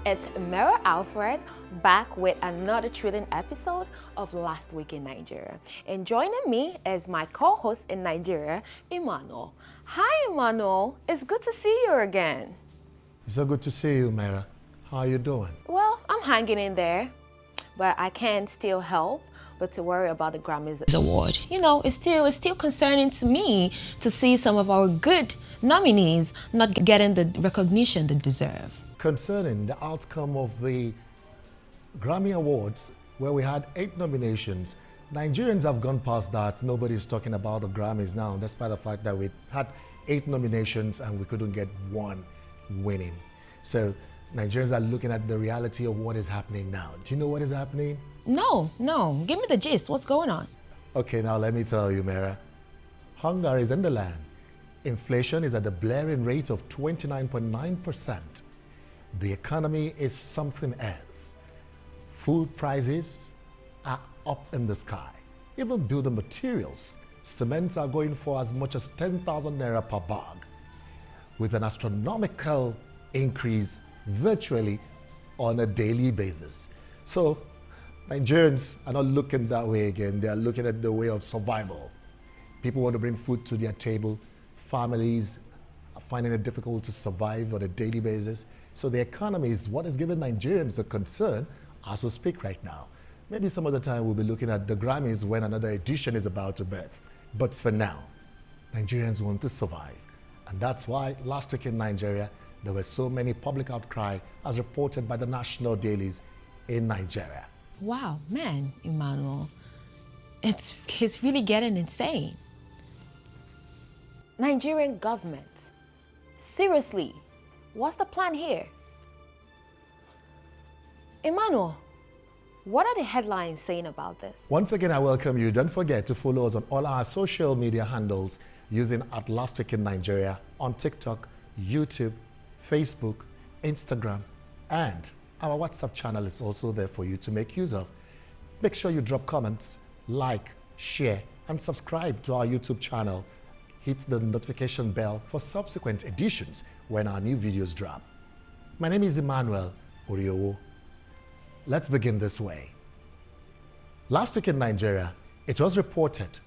it's Mera Alfred back with another thrilling episode of Last Week in Nigeria. And joining me is my co-host in Nigeria, Emmanuel. Hi, Emmanuel. It's good to see you again. It's so good to see you, Mera. How are you doing? Well, I'm hanging in there, but I can't still help but to worry about the Grammys award. You know, it's still concerning to me to see some of our good nominees not getting the recognition they deserve. Concerning the outcome of the Grammy Awards, where we had 8 nominations, Nigerians have gone past that. Nobody's talking about the Grammys now, despite the fact that we had 8 nominations and we couldn't get one winning. So Nigerians are looking at the reality of what is happening now. Do you know what is happening? No. Give me the gist. What's going on? Okay, now let me tell you, Mera. Hunger is in the land. Inflation is at the blaring rate of 29.9%. The economy is something else. Food prices are up in the sky. Even building materials, cements are going for as much as 10,000 naira per bag, with an astronomical increase virtually on a daily basis. So Nigerians are not looking that way again. They are looking at the way of survival. People want to bring food to their table. Families are finding it difficult to survive on a daily basis. So the economy is what is giving Nigerians a concern as we speak right now. Maybe some other time we'll be looking at the Grammys when another edition is about to birth. But for now, Nigerians want to survive. And that's why last week in Nigeria, there were so many public outcry as reported by the national dailies in Nigeria. Wow, man, Emmanuel, it's really getting insane. Nigerian government, seriously, what's the plan here? Emmanuel, what are the headlines saying about this? Once again, I welcome you. Don't forget to follow us on all our social media handles using @LastWeekInNigeria on TikTok, YouTube, Facebook, Instagram, and our WhatsApp channel is also there for you to make use of. Make sure you drop comments, like, share, and subscribe to our YouTube channel. Hit the notification bell for subsequent editions when our new videos drop. My name is Emmanuel Oriowo. Let's begin this way. Last week in Nigeria, it was reported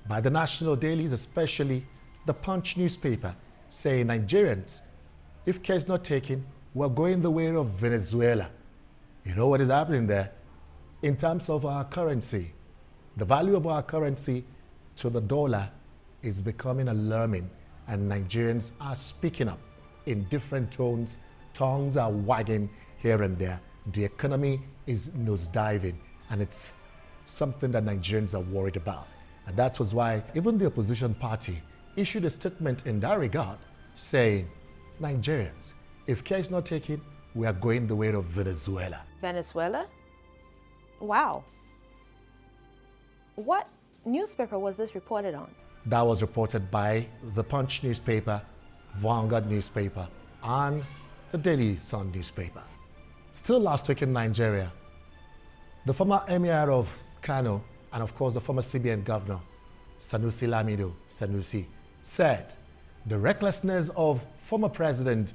by the national dailies, especially the Punch newspaper, saying Nigerians, if care is not taken, we're going the way of Venezuela. You know what is happening there? In terms of our currency, the value of our currency to the dollar is becoming alarming, and Nigerians are speaking up in different tones. Tongues are wagging here and there. The economy is nosediving, and it's something that Nigerians are worried about. And that was why even the opposition party issued a statement in that regard, saying, Nigerians, if care is not taken, we are going the way of Venezuela. Venezuela? Wow. What newspaper was this reported on? That was reported by the Punch newspaper, Vanguard newspaper, and the Daily Sun newspaper. Still last week in Nigeria, the former Emir of Kano and of course the former CBN governor, Sanusi Lamido Sanusi, said the recklessness of former President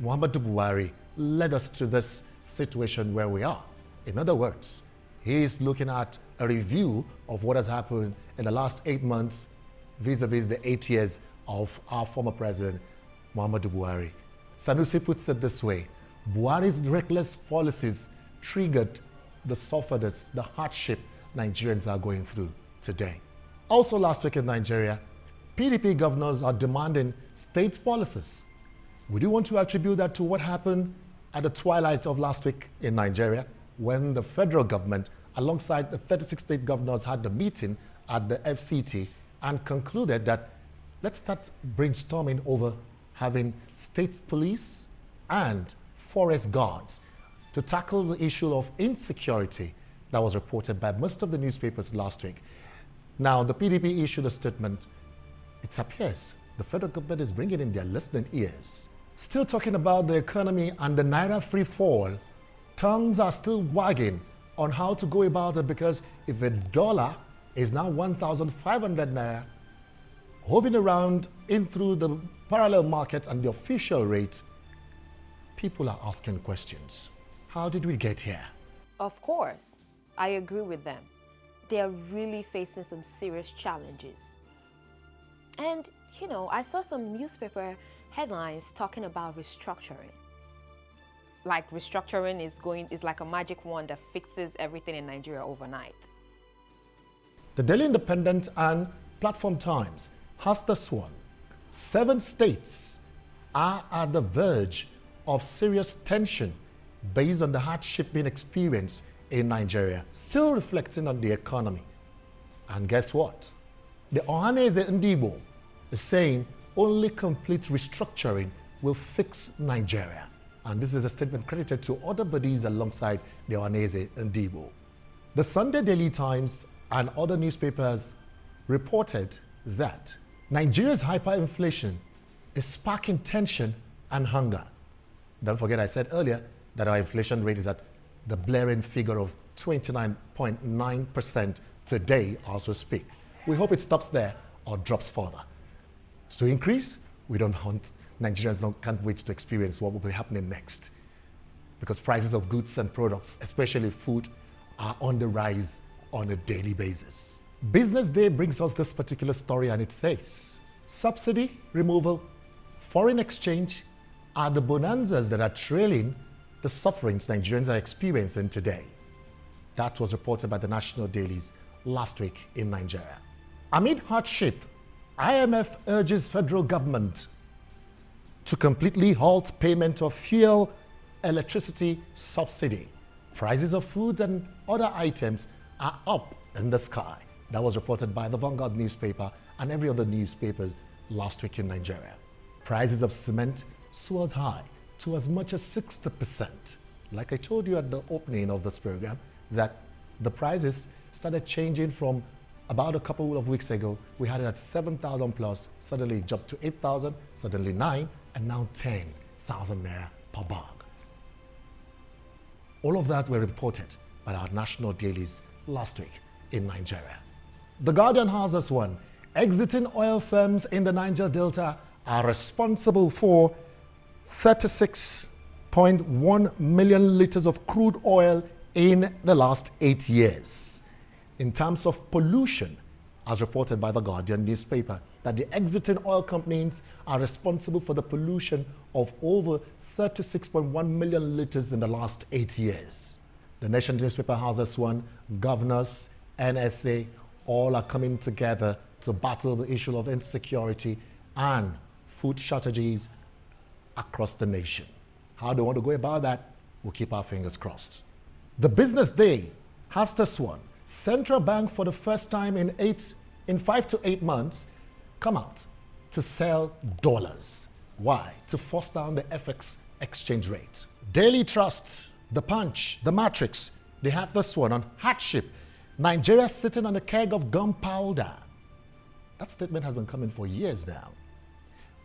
Muhammadu Buhari led us to this situation where we are. In other words, he is looking at a review of what has happened in the last 8 months vis-a-vis the 8 years of our former president, Muhammadu Buhari. Sanusi puts it this way: Buhari's reckless policies triggered the sufferness, the hardship Nigerians are going through today. Also last week in Nigeria, PDP governors are demanding state policies. Would you want to attribute that to what happened at the twilight of last week in Nigeria, when the federal government, alongside the 36 state governors, had the meeting at the FCT and concluded that let's start brainstorming over having state police and forest guards to tackle the issue of insecurity that was reported by most of the newspapers last week. Now, the PDP issued a statement. It appears the federal government is bringing in their listening ears. Still talking about the economy and the Naira free fall, tongues are still wagging on how to go about it, because if a dollar is now 1,500 Naira, hovering around in through the parallel market and the official rate, people are asking questions. How did we get here? Of course, I agree with them. They are really facing some serious challenges. And, you know, I saw some newspaper headlines talking about restructuring. Like restructuring is like a magic wand that fixes everything in Nigeria overnight. The Daily Independent and Platform Times has this one. 7 states are at the verge of serious tension based on the hardship being experienced in Nigeria, still reflecting on the economy. And guess what? The Ohaneze Ndibo is saying only complete restructuring will fix Nigeria. And this is a statement credited to other bodies alongside the Ohaneze Ndibo. The Sunday Daily Times and other newspapers reported that Nigeria's hyperinflation is sparking tension and hunger. Don't forget I said earlier that our inflation rate is at the blaring figure of 29.9% today as we speak. We hope it stops there or drops further. To increase, we don't want Nigerians can't wait to experience what will be happening next, because prices of goods and products, especially food, are on the rise on a daily basis. Business Day brings us this particular story, and it says, subsidy removal, foreign exchange are the bonanzas that are trailing the sufferings Nigerians are experiencing today. That was reported by the national dailies last week in Nigeria. Amid hardship, IMF urges federal government to completely halt payment of fuel, electricity subsidy. Prices of foods and other items are up in the sky. That was reported by the Vanguard newspaper and every other newspapers last week in Nigeria. Prices of cement soared high to as much as 60%. Like I told you at the opening of this program, that the prices started changing from about a couple of weeks ago. We had it at 7,000 plus, suddenly it jumped to 8,000, suddenly 9, and now 10,000 naira per bag. All of that were reported by our national dailies last week in Nigeria. The Guardian has this one. Exiting oil firms in the Niger Delta are responsible for 36.1 million liters of crude oil in the last 8 years. In terms of pollution, as reported by the Guardian newspaper, that the exiting oil companies are responsible for the pollution of over 36.1 million liters in the last 8 years. The Nation newspaper has this one. Governors, NSA, all are coming together to battle the issue of insecurity and food shortages across the nation. How they want to go about that, we'll keep our fingers crossed. The Business Day has this one. Central Bank for the first time in 5 to 8 months come out to sell dollars. Why? To force down the FX exchange rate. Daily Trusts, The Punch, The Matrix, they have this one on hardship. Nigeria sitting on a keg of gunpowder. That statement has been coming for years now.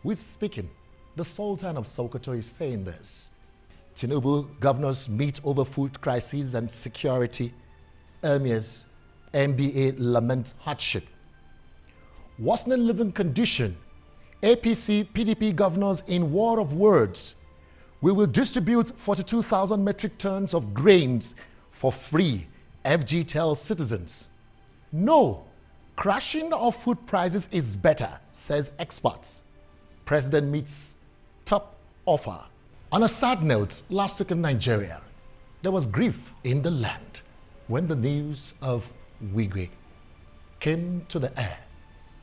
With speaking, the Sultan of Sokoto is saying this. Tinubu governors meet over food crises and security. Emirs, MBA lament hardship. Worsening living condition. APC, PDP governors in war of words. We will distribute 42,000 metric tons of grains for free, FG tells citizens. No, crashing of food prices is better, says experts. President meets top offer. On a sad note, last week in Nigeria, there was grief in the land when the news of Wigwe came to the air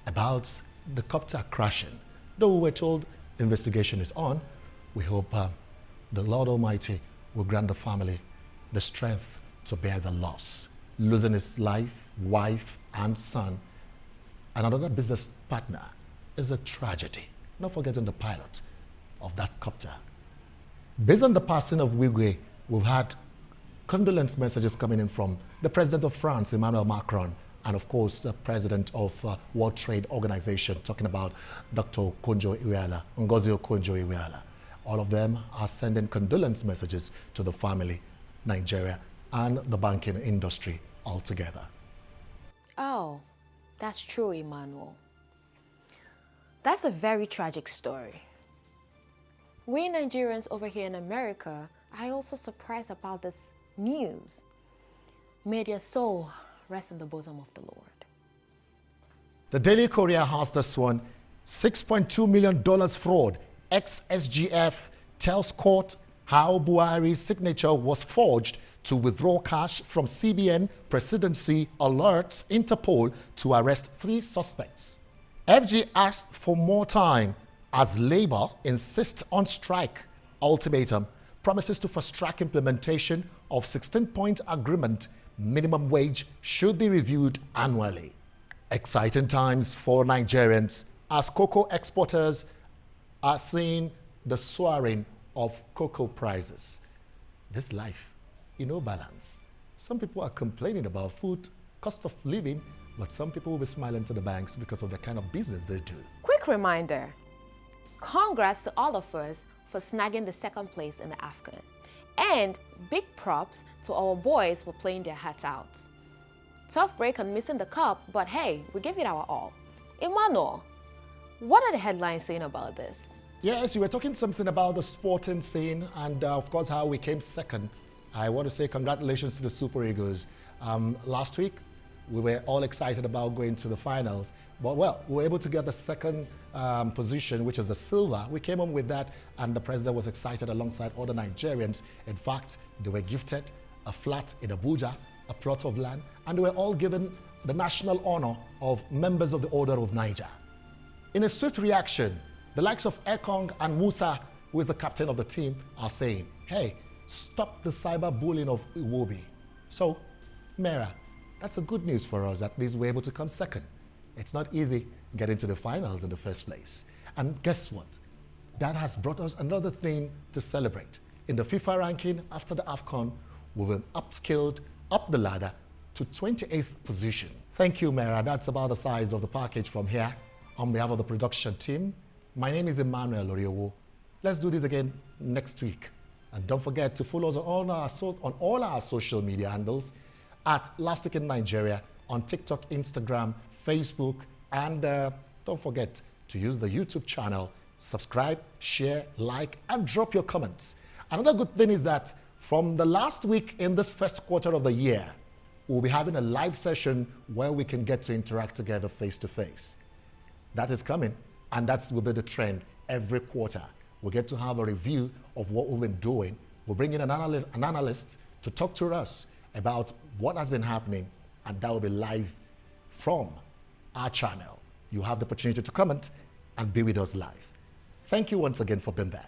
about the copter crashing. Though we were told investigation is on, we hope the Lord Almighty will grant the family the strength to bear the loss. Losing his life, wife, and son, and another business partner is a tragedy. Not forgetting the pilot of that copter. Based on the passing of Wigwe, we've had condolence messages coming in from the President of France, Emmanuel Macron, and of course the President of World Trade Organization, talking about Dr. Ngozi Okonjo-Iweala. All of them are sending condolence messages to the family, Nigeria, and the banking industry altogether. Oh, that's true, Emmanuel. That's a very tragic story. We Nigerians over here in America are also surprised about this news. May their soul rest in the bosom of the Lord. The Daily Courier has this one. $6.2 million fraud. Ex-SGF tells court how Buhari's signature was forged to withdraw cash from CBN presidency, alerts Interpol to arrest 3 suspects. FG asked for more time as Labour insists on strike ultimatum, promises to fast-track implementation of 16-point agreement. Minimum wage should be reviewed annually. Exciting times for Nigerians as cocoa exporters are seeing the soaring of cocoa prices. This life, balance. Some people are complaining about food, cost of living, but some people will be smiling to the banks because of the kind of business they do. Quick reminder, congrats to all of us for snagging the 2nd place in the AFCON. And big props to our boys for playing their hearts out. Tough break on missing the cup, but hey, we gave it our all. Emmanuel, what are the headlines saying about this? Yes, you were talking something about the sporting scene and of course how we came second. I want to say congratulations to the Super Eagles. Last week, we were all excited about going to the finals, but well, we were able to get the 2nd position, which is the silver. We came home with that and the president was excited alongside other Nigerians. In fact, they were gifted a flat in Abuja, a plot of land, and they were all given the national honor of members of the Order of Niger. In a swift reaction, the likes of Ekong and Musa, who is the captain of the team, are saying, hey, stop the cyberbullying of Iwobi. So, Mera, that's a good news for us. At least we're able to come second. It's not easy getting to the finals in the first place. And guess what? That has brought us another thing to celebrate. In the FIFA ranking after the AFCON, we've been upscaled up the ladder to 28th position. Thank you, Mera. That's about the size of the package from here. On behalf of the production team, my name is Emmanuel Oriowo. Let's do this again next week. And don't forget to follow us on all our social media handles at Last Week in Nigeria on TikTok, Instagram, Facebook, and don't forget to use the YouTube channel. Subscribe, share, like, and drop your comments. Another good thing is that from the last week in this first quarter of the year, we'll be having a live session where we can get to interact together face to face. That is coming, and that will be the trend every quarter. We'll get to have a review of what we've been doing. We'll bring in an analyst to talk to us about what has been happening, and that will be live from our channel. You have the opportunity to comment and be with us live. Thank you once again for being there.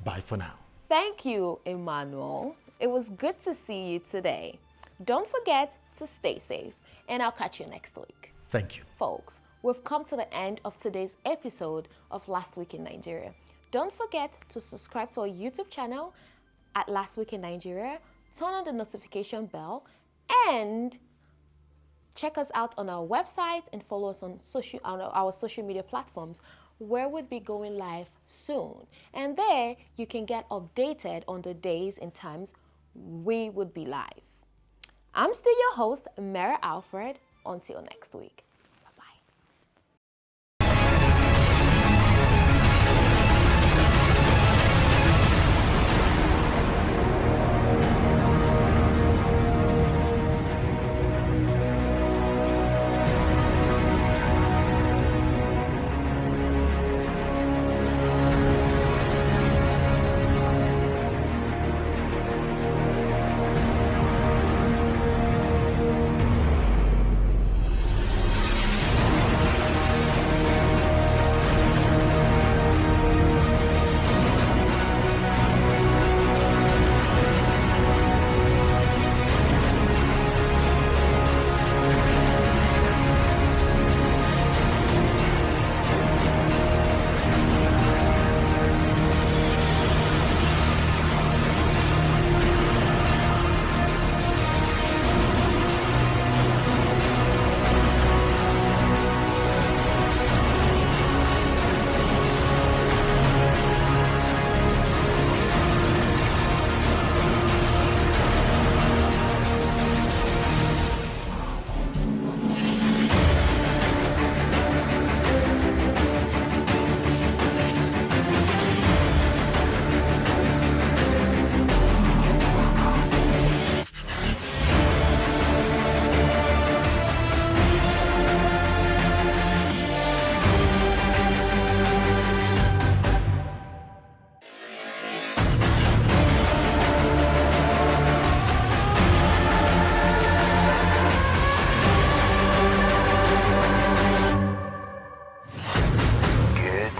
Bye for now. Thank you, Emmanuel. It was good to see you today. Don't forget to stay safe, and I'll catch you next week. Thank you. Folks, we've come to the end of today's episode of Last Week in Nigeria. Don't forget to subscribe to our YouTube channel at Last Week in Nigeria, turn on the notification bell, and check us out on our website and follow us on our social media platforms, where we'll be going live soon. And there you can get updated on the days and times we would be live. I'm still your host, Mara Alfred. Until next week.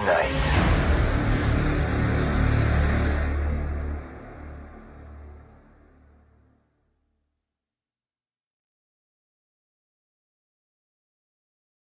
night.